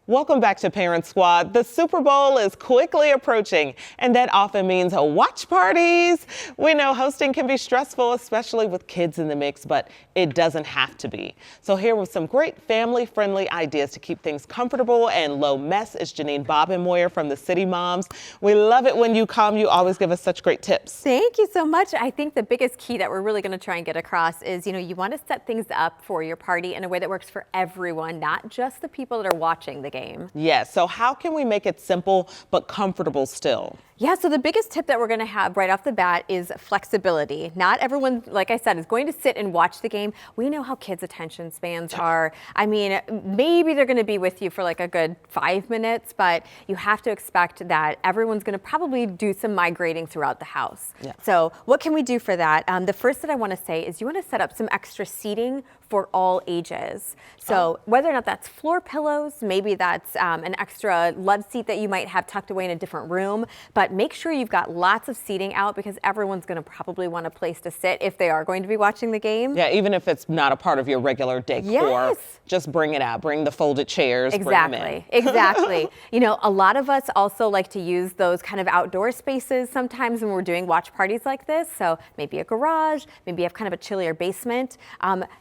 Welcome back to Parent Squad. The Super Bowl is quickly approaching, and that often means watch parties. We know hosting can be stressful, especially with kids in the mix, but it doesn't have to be. So here with some great family-friendly ideas to keep things comfortable and low mess is Jeanine Bobenmoyer from the CityMoms. We love it when you come. You always give us such great tips. Thank you so much. I think the biggest key that we're really going to try and get across is, you want to set things up for your party in a way that works for everyone, not just the people that are watching the game. Yes, so how can we make it simple but comfortable still? Yeah, so the biggest tip that we're going to have right off the bat is flexibility. Not everyone, like I said, is going to sit and watch the game. We know how kids' attention spans are. I mean, maybe they're going to be with you for like a good 5 minutes, but you have to expect that everyone's going to probably do some migrating throughout the house. Yeah. So what can we do for that? The first that I want to say is you want to set up some extra seating for all ages. So whether or not that's floor pillows, maybe that's an extra love seat that you might have tucked away in a different room, but make sure you've got lots of seating out because everyone's going to probably want a place to sit if they are going to be watching the game. Yeah, even if it's not a part of your regular decor, yes. Just bring it out. Bring the folded chairs. Exactly. Bring them in. Exactly. A lot of us also like to use those kind of outdoor spaces sometimes when we're doing watch parties like this. So maybe a garage, maybe you have kind of a chillier basement.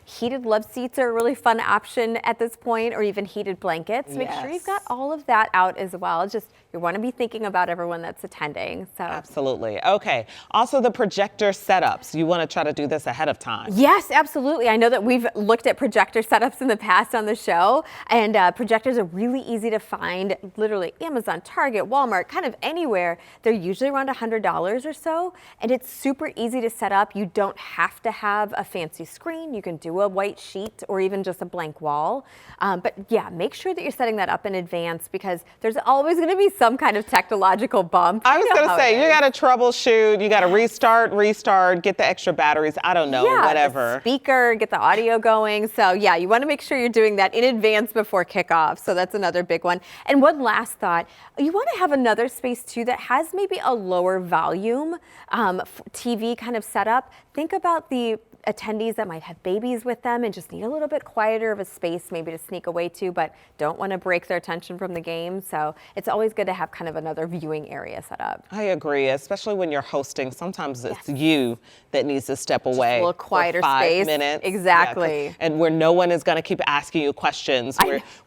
Heated love seats are a really fun option at this point, or even heated blankets. Make sure you've got all of that out as well. Just you want to be thinking about everyone that's attending. So absolutely. Okay. Also the projector setups. You want to try to do this ahead of time. Yes, absolutely. I know that we've looked at projector setups in the past on the show, and projectors are really easy to find. Literally Amazon, Target, Walmart, kind of anywhere. They're usually around $100 or so, and it's super easy to set up. You don't have to have a fancy screen. You can do a white sheet or even just a blank wall. But yeah, make sure that you're setting that up in advance because there's always going to be some kind of technological bump. I was going to say, you got to troubleshoot, you got to restart, get the extra batteries, I don't know, whatever. The speaker, get the audio going. So yeah, you want to make sure you're doing that in advance before kickoff. So that's another big one. And one last thought, you want to have another space too that has maybe a lower volume TV kind of setup. Think about the attendees that might have babies with them and just need a little bit quieter of a space maybe to sneak away to, but don't want to break their attention from the game. So it's always good to have kind of another viewing area set up. I agree, especially when you're hosting. Sometimes it's you that needs to step away. Just a little quieter for 5 space. minutes. Exactly. Yeah, and where no one is going to keep asking you questions.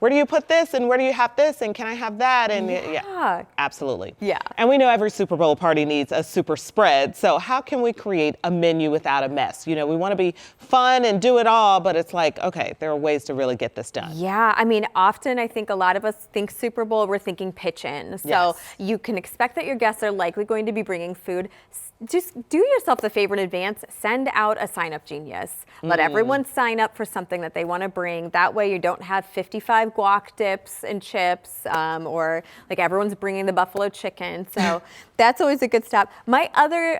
Where do you put this and where do you have this and can I have that? And yeah, absolutely. Yeah. And we know every Super Bowl party needs a super spread. So how can we create a menu without a mess? We want to be fun and do it all, but it's like, okay, there are ways to really get this done. Yeah, I mean, often I think a lot of us think Super Bowl, we're thinking pitch in. So you can expect that your guests are likely going to be bringing food. Just do yourself the favor in advance, send out a sign-up genius. Let everyone sign up for something that they want to bring. That way you don't have 55 guac dips and chips, or like everyone's bringing the buffalo chicken. So that's always a good stop. My other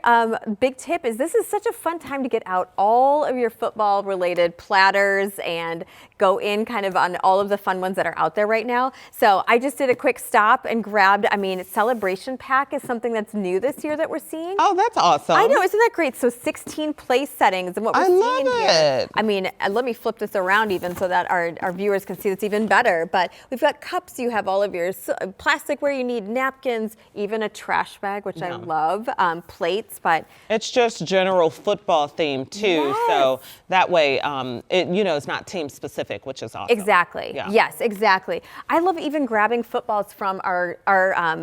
big tip is this is such a fun time to get out all of your football related platters and go in kind of on all of the fun ones that are out there right now. So I just did a quick stop and grabbed, Celebration Pack is something that's new this year that we're seeing. Oh, that's awesome. I know, isn't that great? So 16 place settings and what we're seeing here. I mean, let me flip this around even so that our viewers can see this even better. But we've got cups, you have all of your plasticware you need, napkins, even a trash bag, which I love, plates, but. It's just general football theme too. Yes. So that way, it's not team specific, which is awesome. Exactly. Yeah. Yes, exactly. I love even grabbing footballs from our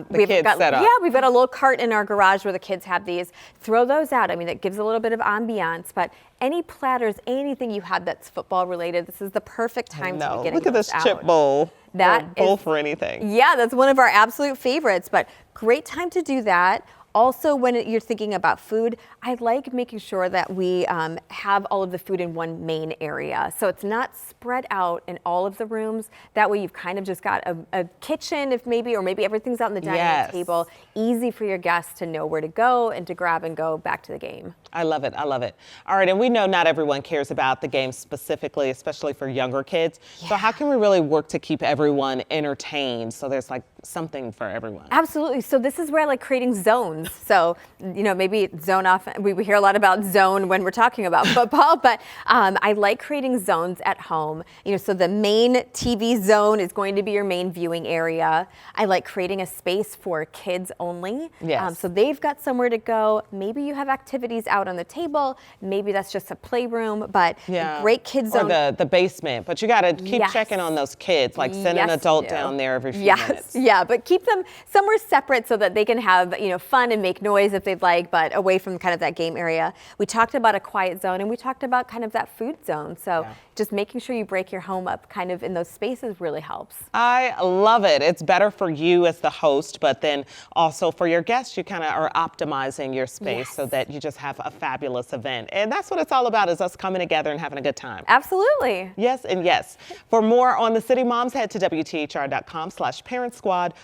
we've got a little cart in our garage where the kids have these. Throw those out. I mean, it gives a little bit of ambiance, but any platters, anything you have that's football related, this is the perfect time to be getting Look at this out. chip bowl. That bowl for anything. Yeah, that's one of our absolute favorites, but great time to do that. Also, when you're thinking about food, I like making sure that we have all of the food in one main area. So it's not spread out in all of the rooms. That way you've kind of just got a kitchen or maybe everything's out on the dining table. Easy for your guests to know where to go and to grab and go back to the game. I love it. I love it. All right. And we know not everyone cares about the game specifically, especially for younger kids. Yeah. So how can we really work to keep everyone entertained so there's like something for everyone? Absolutely. So this is where I like creating zones. kids. So, maybe zone off. We hear a lot about zone when we're talking about football, but I like creating zones at home. So the main TV zone is going to be your main viewing area. I like creating a space for kids only. Yes. So they've got somewhere to go. Maybe you have activities out on the table. Maybe that's just a playroom, but a great kids zone. Or the basement, but you got to keep checking on those kids, like send an adult down there every few minutes. Yeah, but keep them somewhere separate so that they can have, fun and make noise if they'd like, but away from kind of that game area. We talked about a quiet zone, and we talked about kind of that food zone. So just making sure you break your home up kind of in those spaces really helps. I love it. It's better for you as the host, but then also for your guests, you kind of are optimizing your space so that you just have a fabulous event. And that's what it's all about, is us coming together and having a good time. Absolutely. Yes and yes. For more on the City Moms, head to WTHR.com/Parent Squad.